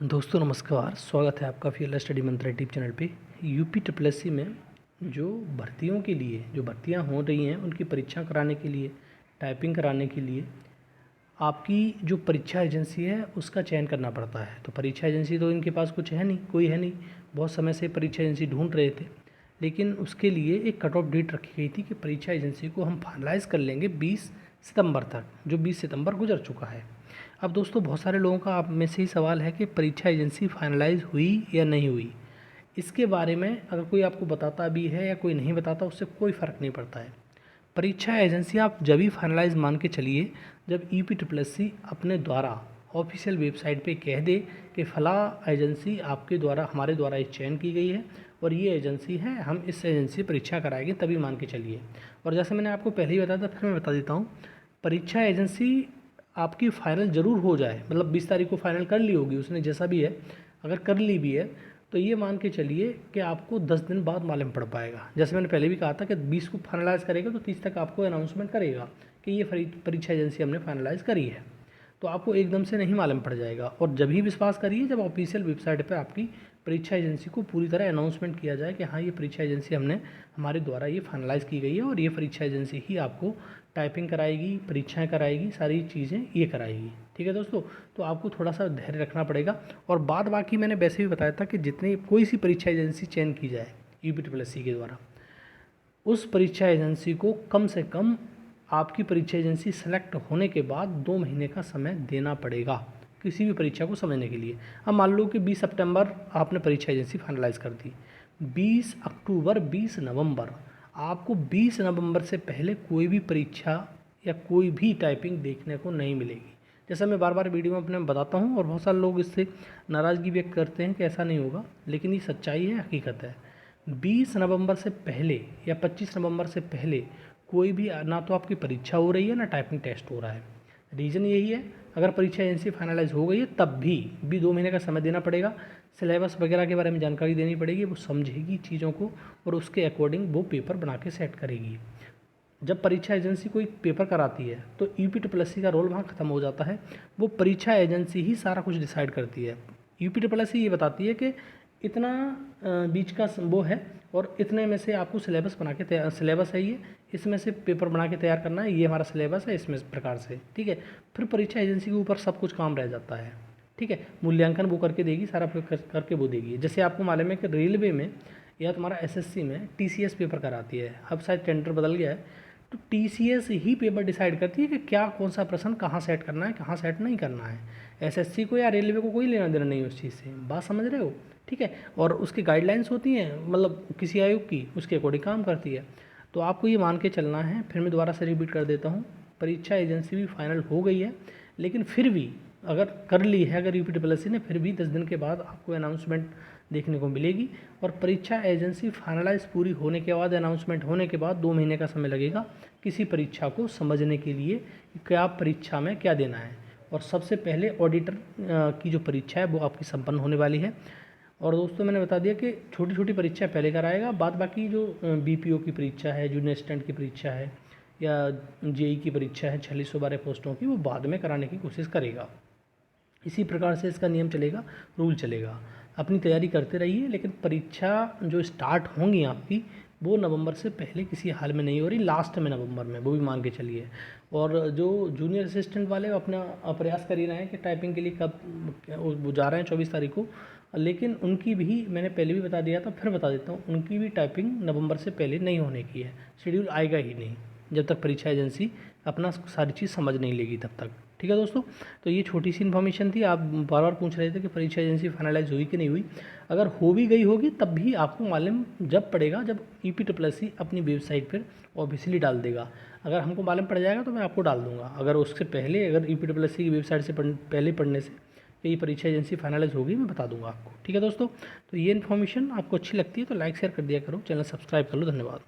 दोस्तों नमस्कार, स्वागत है आपका फील्ड स्टडी मंत्रा यूट्यूब चैनल पे। यूपी ट्रिपल में जो भर्तियों के लिए जो भर्तियां हो रही हैं उनकी परीक्षा कराने के लिए, टाइपिंग कराने के लिए आपकी जो परीक्षा एजेंसी है उसका चयन करना पड़ता है। तो परीक्षा एजेंसी तो इनके पास कुछ है नहीं, कोई है नहीं। बहुत समय से परीक्षा एजेंसी ढूंढ रहे थे, लेकिन उसके लिए एक कट ऑफ डेट रखी गई थी कि परीक्षा एजेंसी को हम फाइनलाइज़ कर लेंगे 20 सितंबर तक, जो 20 सितंबर गुजर चुका है। अब दोस्तों बहुत सारे लोगों का आप में से ही सवाल है कि परीक्षा एजेंसी फाइनलाइज़ हुई या नहीं हुई। इसके बारे में अगर कोई आपको बताता भी है या कोई नहीं बताता, उससे कोई फ़र्क नहीं पड़ता है। परीक्षा एजेंसी आप जब भी फाइनलाइज मान के चलिए जब यूपी अपने द्वारा ऑफिशियल वेबसाइट पे कह दे कि फ़ला एजेंसी आपके द्वारा, हमारे द्वारा इस चयन की गई है और ये एजेंसी है, हम इस एजेंसी परीक्षा कराएंगे, तभी मान के चलिए। और जैसे मैंने आपको पहले ही बताया था, फिर मैं बता देता हूँ। परीक्षा एजेंसी आपकी फ़ाइनल ज़रूर हो जाए, मतलब 20 तारीख को फ़ाइनल कर ली होगी उसने, जैसा भी है, अगर कर ली भी है तो ये मान के चलिए कि आपको 10 दिन बाद मालूम पड़ पाएगा। जैसे मैंने पहले भी कहा था कि 20 को फाइनलाइज़ करेगा तो 30 तक आपको अनाउंसमेंट करेगा कि ये परीक्षा एजेंसी हमने फाइनलाइज़ करी है। तो आपको एकदम से नहीं मालूम पड़ जाएगा। और जब ही विश्वास करिए जब ऑफिशियल वेबसाइट पर आपकी परीक्षा एजेंसी को पूरी तरह अनाउंसमेंट किया जाए कि हाँ, ये परीक्षा एजेंसी हमारे द्वारा ये फाइनलाइज़ की गई है और ये परीक्षा एजेंसी ही आपको टाइपिंग कराएगी, परीक्षाएं कराएगी, सारी चीज़ें ये कराएगी। ठीक है दोस्तों, तो आपको थोड़ा सा धैर्य रखना पड़ेगा। और बाद बाकी मैंने वैसे भी बताया था कि जितनी कोई सी परीक्षा एजेंसी चयन की जाए यूपी के द्वारा, उस परीक्षा एजेंसी को कम से कम आपकी परीक्षा एजेंसी सेलेक्ट होने के बाद 2 महीने का समय देना पड़ेगा किसी भी परीक्षा को समझने के लिए। अब मान लो कि 20 सितंबर आपने परीक्षा एजेंसी फाइनलाइज़ कर दी, 20 अक्टूबर, 20 नवंबर, आपको 20 नवंबर से पहले कोई भी परीक्षा या कोई भी टाइपिंग देखने को नहीं मिलेगी। जैसा मैं बार बार वीडियो में अपने बताता हूँ, और बहुत सारे लोग इससे नाराज़गी व्यक्त करते हैं कि ऐसा नहीं होगा, लेकिन ये सच्चाई है, हकीकत है। 20 नवंबर से पहले या 25 नवंबर से पहले कोई भी, ना तो आपकी परीक्षा हो रही है ना टाइपिंग टेस्ट हो रहा है। रीज़न यही है, अगर परीक्षा एजेंसी फाइनलाइज हो गई है तब भी 2 महीने का समय देना पड़ेगा। सिलेबस वगैरह के बारे में जानकारी देनी पड़ेगी, वो समझेगी चीज़ों को और उसके अकॉर्डिंग वो पेपर बना के सेट करेगी। जब परीक्षा एजेंसी कोई पेपर कराती है तो यूपी का रोल वहाँ ख़त्म हो जाता है। वो परीक्षा एजेंसी ही सारा कुछ डिसाइड करती है। यूपी ये बताती है कि इतना बीच का वो है और इतने में से आपको सिलेबस बना के सिलेबस है ये, इसमें से पेपर बना के तैयार करना है, ये हमारा सिलेबस है, इसमें इस प्रकार से। ठीक है, फिर परीक्षा एजेंसी के ऊपर सब कुछ काम रह जाता है। ठीक है, मूल्यांकन वो करके देगी, सारा करके वो देगी। जैसे आपको मालूम है कि रेलवे में या तुम्हारा एसएससी में टीसीएस पेपर कराती है, अब शायद टेंडर बदल गया है, तो टीसीएस ही पेपर डिसाइड करती है कि क्या कौन सा प्रश्न कहाँ सेट करना है, कहाँ सेट नहीं करना है। एसएससी को या रेलवे को कोई लेना देना नहीं उस चीज़ से, बात समझ रहे हो। ठीक है, और उसकी गाइडलाइंस होती हैं, मतलब किसी आयोग की, उसके अकॉर्डिंग काम करती है। तो आपको ये मान के चलना है। फिर मैं दोबारा से रिपीट कर देता हूँ, परीक्षा एजेंसी भी फाइनल हो गई है, लेकिन फिर भी अगर कर ली है अगर यूपी ने, फिर भी 10 दिन के बाद आपको अनाउंसमेंट देखने को मिलेगी। और परीक्षा एजेंसी फाइनलाइज पूरी होने के बाद, अनाउंसमेंट होने के बाद 2 महीने का समय लगेगा किसी परीक्षा को समझने के लिए कि क्या परीक्षा में क्या देना है। और सबसे पहले ऑडिटर की जो परीक्षा है वो आपकी संपन्न होने वाली है। और दोस्तों मैंने बता दिया कि छोटी छोटी परीक्षा पहले कराएगा, बाद बाकी जो बीपीओ की परीक्षा है, जूनियर असिस्टेंट की परीक्षा है या जेई की परीक्षा है 4612 पोस्टों की, वो बाद में कराने की कोशिश करेगा। इसी प्रकार से इसका नियम चलेगा, रूल चलेगा। अपनी तैयारी करते रहिए, लेकिन परीक्षा जो स्टार्ट होंगी आपकी वो नवंबर से पहले किसी हाल में नहीं हो रही, लास्ट में नवंबर में, वो भी मान के चलिए। और जो जूनियर असिस्टेंट वाले अपना प्रयास कर ही रहे हैं कि टाइपिंग के लिए कब वो जा रहे हैं 24 तारीख को, लेकिन उनकी भी मैंने पहले भी बता दिया था, फिर बता देता हूँ, उनकी भी टाइपिंग नवंबर से पहले नहीं होने की है। शेड्यूल आएगा ही नहीं जब तक परीक्षा एजेंसी अपना सारी चीज़ समझ नहीं लेगी तब तक। ठीक है दोस्तों, तो ये छोटी सी इन्फॉर्मेशन थी। आप बार बार पूछ रहे थे कि परीक्षा एजेंसी फाइनलाइज हुई कि नहीं हुई। अगर हो भी गई होगी तब भी आपको मालूम जब पड़ेगा जब यूपी अपनी वेबसाइट पर ऑफिशियली डाल देगा। अगर हमको मालूम पड़ जाएगा तो मैं आपको डाल दूंगा। अगर उससे पहले, अगर यूपी की वेबसाइट से पहले पढ़ने से कि ये परीक्षा एजेंसी फाइनलाइज होगी, मैं बता दूंगा आपको। ठीक है दोस्तों, तो ये इन्फॉर्मेशन आपको अच्छी लगती है तो लाइक शेयर कर दिया करो, चैनल सब्सक्राइब कर लो। धन्यवाद।